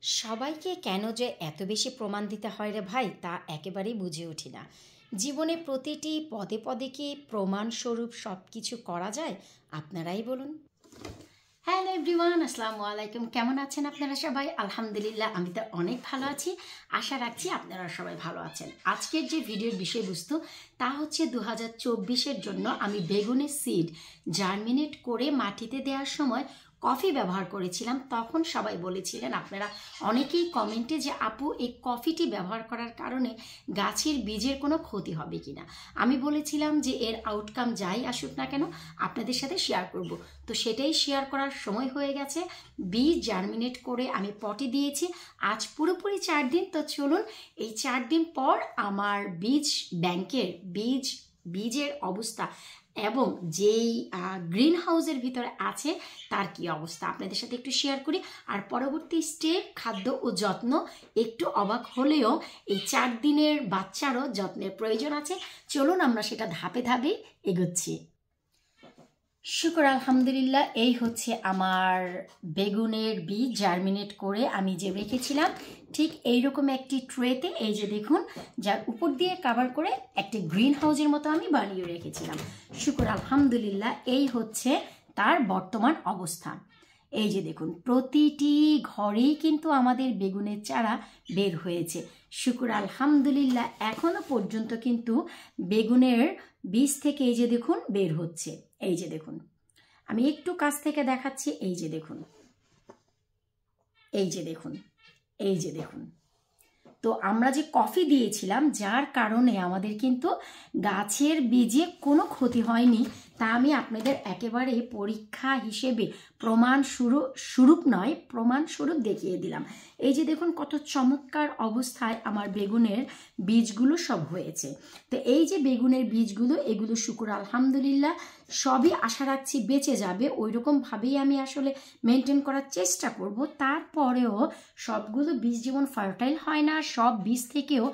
সবাইকে কেন যে এত বেশি প্রমাণ দিতে হয় রে ভাই, তা একেবারেই বুঝে উঠি না। জীবনে প্রতিটি পদে পদে কি প্রমাণস্বরূপ সব কিছু করা যায়? আপনারাই বলুন। হ্যালো এভরিওয়ান, আসসালামু আলাইকুম। কেমন আছেন আপনারা সবাই? আলহামদুলিল্লাহ, আমি তো অনেক ভালো আছি। আশা রাখছি আপনারা সবাই ভালো আছেন। আজকের যে ভিডিওর বিষয়বস্তু তা হচ্ছে 2024-এর জন্য আমি বেগুনের সিড জার্মিনেট করে মাটিতে দেওয়ার সময় কফি ব্যবহার করেছিলাম। তখন সবাই বলেছিলেন, আপনারা অনেকেই কমেন্টে, যে আপু এই কফিটি ব্যবহার করার কারণে গাছের বীজের কোনো ক্ষতি হবে কিনা। আমি বলেছিলাম যে এর আউটকাম যাই আসুক না কেন আপনাদের সাথে শেয়ার করব। তো সেটাই শেয়ার করার সময় হয়ে গেছে। বীজ জার্মিনেট করে আমি পটে দিয়েছি আজ পুরোপুরি 4 দিন। তো চলুন এই 4 দিন পর আমার বীজ ব্যাংকের বীজের অবস্থা এবং যেই গ্রিন হাউসের ভিতরে আছে তার কি অবস্থা আপনাদের সাথে একটু শেয়ার করি। আর পরবর্তী স্টেপ, খাদ্য ও যত্ন। একটু অবাক হলেও এই 4 দিনের বাচ্চারও যত্নের প্রয়োজন আছে। চলুন আমরা সেটা ধাপে ধাপে এগোচ্ছি। শুকর আলহামদুলিল্লাহ, এই হচ্ছে আমার বেগুনের বীজ জার্মিনেট করে আমি যে রেখেছিলাম ঠিক এইরকম একটি ট্রেতে। এই যে দেখুন, যার উপর দিয়ে কাভার করে একটি গ্রিন হাউসের মতো আমি বানিয়ে রেখেছিলাম। শুকর আলহামদুলিল্লাহ, এই হচ্ছে তার বর্তমান অবস্থান। এই যে দেখুন, প্রতিটি ঘরেই কিন্তু আমাদের বেগুনের চারা বের হয়েছে। শুকর আলহামদুলিল্লাহ, এখনো পর্যন্ত কিন্তু বেগুনের বীজ থেকে এই যে দেখুন বের হচ্ছে। এই যে দেখুন, আমি একটু কাছ থেকে দেখাচ্ছি। এই যে দেখুন, এই যে দেখুন, এই যে দেখুন। তো আমরা যে কফি দিয়েছিলাম, যার কারণে আমাদের কিন্তু গাছের বীজে কোনো ক্ষতি হয়নি, তা আমি আপনাদের একেবারে পরীক্ষা হিসেবে প্রমাণস্বরূপ দেখিয়ে দিলাম। এই যে দেখুন কত চমৎকার অবস্থায় আমার বেগুনের বীজগুলো সব হয়েছে। তো এই যে বেগুনের বীজগুলো, এগুলো শুকর আলহামদুলিল্লাহ সবই আশা রাখছি বেঁচে যাবে। ওই রকমভাবেই আমি আসলে মেনটেন করার চেষ্টা করব। তারপরেও সবগুলো বীজ যেমন ফার্টাইল হয় না, সব বীজ থেকেও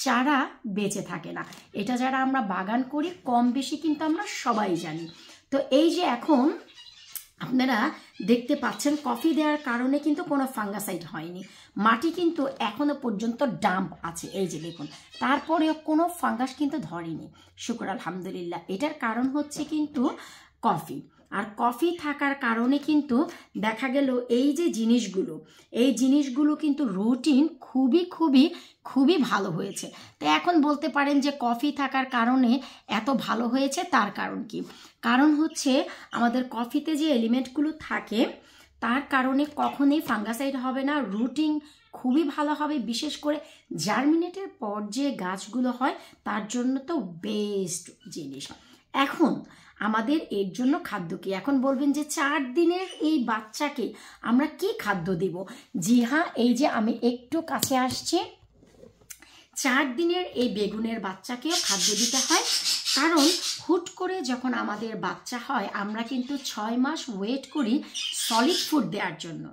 চারা বেঁচে থাকে না। এটা যারা আমরা বাগান করি কম বেশি কিন্তু আমরা সবাই জানি। তো এই যে এখন আপনারা দেখতে পাচ্ছেন, কফি দেওয়ার কারণে কিন্তু কোনো ফাঙ্গাসাইড হয়নি। মাটি কিন্তু এখনো পর্যন্ত ডাম্প আছে। এই যে দেখুন, তারপরেও কোনো ফাঙ্গাস কিন্তু ধরেনি। শুকর আলহামদুলিল্লাহ। এটার কারণ হচ্ছে কিন্তু কফি। আর কফি থাকার কারণে কিন্তু দেখা গেল এই যে জিনিসগুলো কিন্তু রুটিন খুবই খুবই খুবই ভালো হয়েছে। তো এখন বলতে পারেন যে কফি থাকার কারণে এত ভালো হয়েছে, তার কারণ কি? কারণ হচ্ছে আমাদের কফিতে যে এলিমেন্টগুলো থাকে তার কারণে কখনোই ফাঙ্গাসাইড হবে না, রুটিং খুবই ভালো হবে। বিশেষ করে জার্মিনেটের পর যে গাছগুলো হয় তার জন্য তো বেস্ট জিনিস। এখন আমাদের এর জন্য খাদ্য কি? এখন বলবেন যে 4 দিনের এই বাচ্চাকে আমরা কি খাদ্য দেব? জি হ্যাঁ, এই যে আমি একটু কাছে আসছি। 4 দিনের এই বেগুনের বাচ্চাকেও খাদ্য দিতে হয়। কারণ হুট করে যখন আমাদের বাচ্চা হয় আমরা কিন্তু 6 মাস ওয়েট করি সলিড ফুড দেওয়ার জন্য।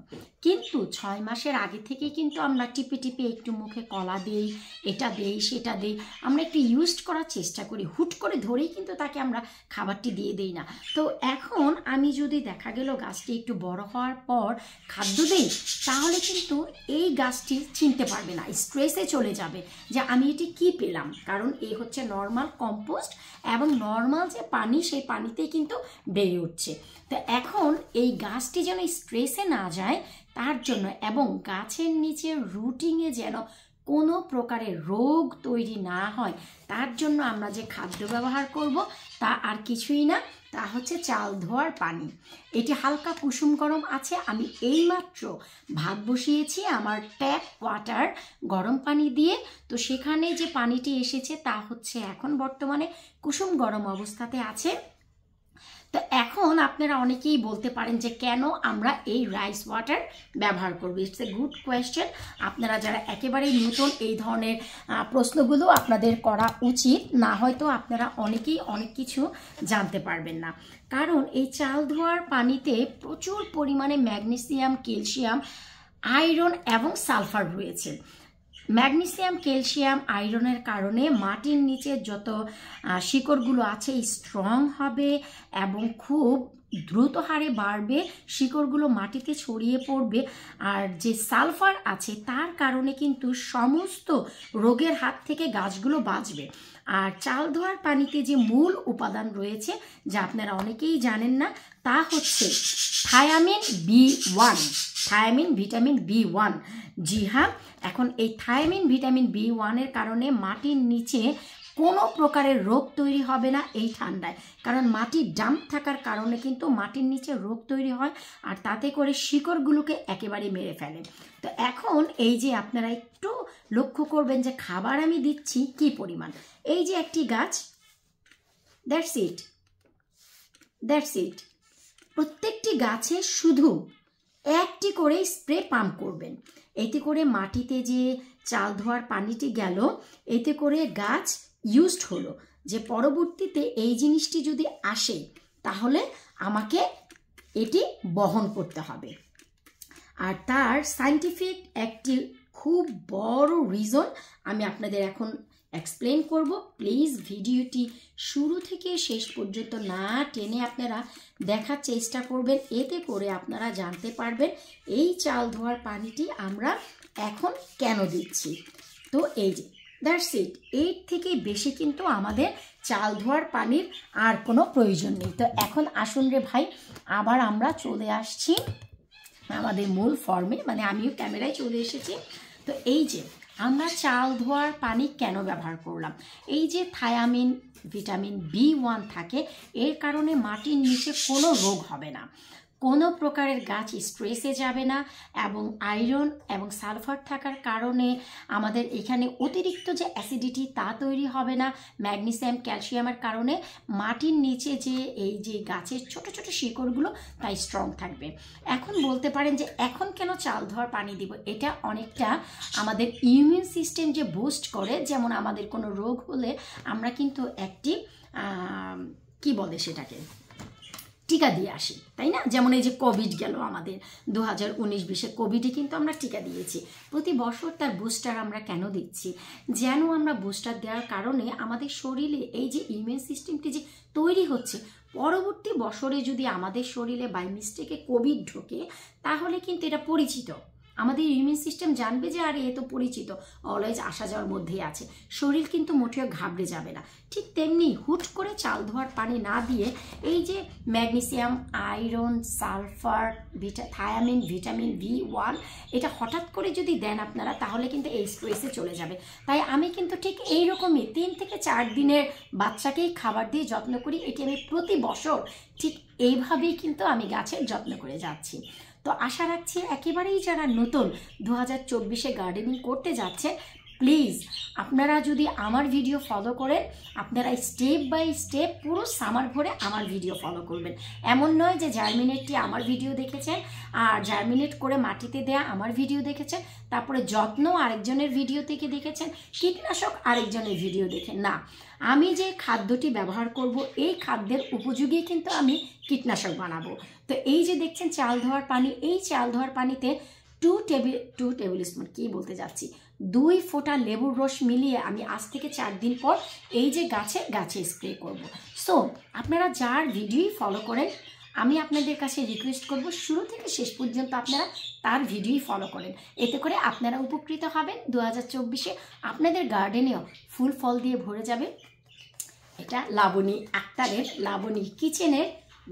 কিন্তু 6 মাসের আগে থেকেই কিন্তু আমরা টিপে টিপে একটু মুখে কলা দেই, এটা দেই সেটা দেই, আমরা একটু ইউজড করার চেষ্টা করি। হুট করে ধরেই কিন্তু তাকে আমরা খাবারটি দিয়ে দেই না। তো এখন আমি যদি দেখা গেল গাছটি একটু বড় হওয়ার পর খাদ্য দেই, তাহলে কিন্তু এই গাছটি চিনতে পারবে না, স্ট্রেসে চলে যাবে যে আমি এটি কি পেলাম। কারণ এই হচ্ছে নর্মাল কম্পোস্ট এবং নর্মাল যে পানি, সেই পানিতেই কিন্তু বেড়ে উঠছে। তো এখন এই গাছটি যেন স্ট্রেসে না যায় তার জন্য, এবং গাছের নিচে রুটিংয়ে যেন কোনো প্রকারের রোগ তৈরি না হয়, তার জন্য আমরা যে খাদ্য ব্যবহার করব তা আর কিছুই না, তা হচ্ছে চাল ধোয়ার পানি। এটি হালকা কুসুম গরম আছে। আমি এইমাত্র ভাত বসিয়েছি আমার ট্যাপ ওয়াটার গরম পানি দিয়ে। তো সেখানে যে পানিটি এসেছে তা হচ্ছে এখন বর্তমানে কুসুম গরম অবস্থাতে আছে। তো এখন আপনারা অনেকেই বলতে পারেন যে কেন আমরা এই রাইস ওয়াটার ব্যবহার করব। It's a good question. আপনারা যারা একেবারেই নতুন, এই ধরনের প্রশ্নগুলো আপনাদের করা উচিত, না হয়তো আপনারা অনেকেই অনেক কিছু জানতে পারবেন না। কারণ এই চাল ধোয়ার পানিতে প্রচুর পরিমাণে ম্যাগনেসিয়াম, ক্যালসিয়াম, আয়রন এবং সালফার রয়েছে। ম্যাগনেসিয়াম, ক্যালসিয়াম, আয়রনের কারণে মাটির নিচে যত শিকড়গুলো আছে স্ট্রং হবে এবং খুব দ্রুত হারে বাড়বে, শিকড়গুলো মাটিতে ছড়িয়ে পড়বে, আর যে সালফার আছে তার কারণে কিন্তু সমস্ত রোগের হাত থেকে গাছগুলো বাঁচবে। আর চাল ধোয়ার পানিতে যে মূল উপাদান রয়েছে যা আপনারা অনেকেই জানেন না, তা হচ্ছে thymine B1, thymine vitamin B1। জি হ্যাঁ, এখন এই থায়ামিন ভিটামিন B1 এর কারণে মাটির নিচে কোনো প্রকারের রোগ তৈরি হবে না এই ঠান্ডায়, কারণ মাটির ডাম্প থাকার কারণে কিন্তু মাটির নিচে রোগ তৈরি হয়, আর তাতে করে শিকড়গুলোকে একেবারে মেরে ফেলে। তো এখন এই যে আপনারা একটু লক্ষ্য করবেন যে খাবার আমি দিচ্ছি কি পরিমাণ। এই যে একটি গাছ, দ্যাটস ইট, প্রত্যেকটি গাছে শুধু একটি করে স্প্রে পাম্প করবেন। এতে করে মাটিতে যে চাল ধোয়ার পানিটি গেল, এতে করে গাছ ইউজড হলো, যে পরবর্তীতে এই জিনিসটি যদি আসে তাহলে আমাকে এটি বহন করতে হবে। আর তার সায়েন্টিফিক একটি খুব বড় রিজন আমি আপনাদের এখন এক্সপ্লেন করব। প্লিজ ভিডিওটি শুরু থেকে শেষ পর্যন্ত না টেনে আপনারা দেখার চেষ্টা করবেন, এতে করে আপনারা জানতে পারবেন এই চাল ধোয়ার পানিটি আমরা এখন কেন দিচ্ছি। তো এই যে দ্যাটস ইট, এর থেকে বেশি কিন্তু আমাদের চাল ধোয়ার পানির আর কোনো প্রয়োজন নেই। তো এখন আসুন রে ভাই, আবার আমরা চলে আসছি আমাদের মূল ফর্মে, মানে আমিও ক্যামেরায় চলে এসেছি। তো এই যে আমরা চাল ধোয়ার পানি কেন ব্যবহার করলাম, এই যে থায়ামিন ভিটামিন B1 থাকে, এর কারণে মাটির নিচে কোনো রোগ হবে না, কোনো প্রকারের গাছ স্ট্রেসে যাবে না, এবং আয়রন এবং সালফার থাকার কারণে আমাদের এখানে অতিরিক্ত যে অ্যাসিডিটি তা তৈরি হবে না, ম্যাগনেসিয়াম ক্যালসিয়ামের কারণে মাটির নিচে যে এই যে গাছের ছোট ছোট শিকড়গুলো তাই স্ট্রং থাকবে। এখন বলতে পারেন যে এখন কেন চাল ধোয়ার পানি দিব, এটা অনেকটা আমাদের ইমিউন সিস্টেম যে বুস্ট করে, যেমন আমাদের কোনো রোগ হলে আমরা কিন্তু একটি কি বলে সেটাকে টিকা দিয়ে আসি, তাই না? যেমন এই যে কোভিড গেল আমাদের 2019-20 কোভিডে কিন্তু আমরা টিকা দিয়েছি। প্রতি বছর তার বুস্টার আমরা কেন দিচ্ছি, যেন আমরা বুস্টার দেওয়ার কারণে আমাদের শরীরে এই যে ইমিউন সিস্টেমটি যে তৈরি হচ্ছে, পরবর্তী বছরে যদি আমাদের শরীরে বাই মিস্টেকে কোভিড ঢোকে তাহলে কিন্তু এটা পরিচিত, আমাদের ইমিউন সিস্টেম জানবে যে আরে এ তো পরিচিত, অলওয়েজ আসা যাওয়ার মধ্যেই আছে, শরীর কিন্তু মোটেও ঘাবড়ে যাবে না। ঠিক তেমনি হুট করে চাল ধোয়ার পানি না দিয়ে এই যে magnesium, iron, sulphur, thymine, vitamin B1 এটা হঠাৎ করে যদি দেন আপনারা, তাহলে কিন্তু এই স্ট্রেসে চলে যাবে। তাই আমি কিন্তু ঠিক এইরকমই 3 থেকে 4 দিনের বাচ্চাকেই খাবার দিয়ে যত্ন করি, এটি আমি প্রতি বছর ঠিক এইভাবেই কিন্তু আমি গাছের যত্ন করে যাচ্ছি। তো আশা রাখছি একেবারেই যারা নতুন 2024-এ গার্ডেনিং করতে যাচ্ছে, প্লিজ আপনারা যদি আমার ভিডিও ফলো করেন, আপনারা স্টেপ বাই স্টেপ পুরো সামার ভরে আমার ভিডিও ফলো করবেন। এমন নয় যে জার্মিনেটটি আমার ভিডিও দেখেছেন আর জার্মিনেট করে মাটিতে দেয়া আমার ভিডিও দেখেছেন, তারপরে যত্ন আরেকজনের ভিডিও থেকে দেখেছেন, কীটনাশক আরেকজনের ভিডিও দেখেন না। আমি যে খাদ্যটি ব্যবহার করব এই খাদ্যের উপযোগী কিন্তু আমি কীটনাশক বানাবো। তো এই যে দেখছেন চাল ধোয়ার পানি, এই চাল ধোয়ার পানিতে 2 টেবিল স্পুন, কি বলতে যাচ্ছি, 2 ফোঁটা লেবুর রস মিলিয়ে আমি আজ থেকে 4 দিন পর এই যে গাছে স্প্রে করব। সো আপনারা যার ভিডিওই ফলো করেন, আমি আপনাদের কাছে রিকোয়েস্ট করব শুরু থেকে শেষ পর্যন্ত আপনারা তার ভিডিওই ফলো করেন, এতে করে আপনারা উপকৃত হবেন। 2024-এ আপনাদের গার্ডেনেও ফুল ফল দিয়ে ভরে যাবে। এটা লাবণী আক্তারের লাবণী কিচেনের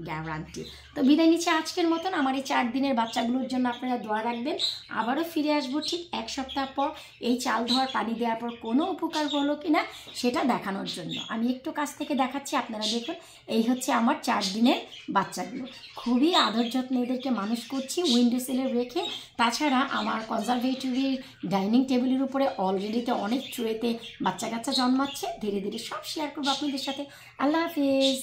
গ্যারান্টি। তো বিদায় নিচ্ছে আজকের মতন। আমার এই 4 দিনের বাচ্চাগুলোর জন্য আপনারা দোয়া রাখবেন। আবারও ফিরে আসবো ঠিক 1 সপ্তাহ পর, এই চাল ধোয়ার পানি দেওয়ার পর কোনো উপকার হলো কিনা সেটা দেখানোর জন্য। আমি একটু কাছ থেকে দেখাচ্ছি, আপনারা দেখুন। এই হচ্ছে আমার 4 দিনের বাচ্চাগুলো, খুবই আদর যত্নে এদেরকে মানুষ করছি উইন্ডো সিলে রেখে। তাছাড়া আমার কনজারভেটরির ডাইনিং টেবিলের উপরে অলরেডিতে অনেক ট্রেতে বাচ্চা কাচ্চা জন্মাচ্ছে, ধীরে ধীরে সব শেয়ার করবো আপনাদের সাথে। আল্লাহ হাফিজ।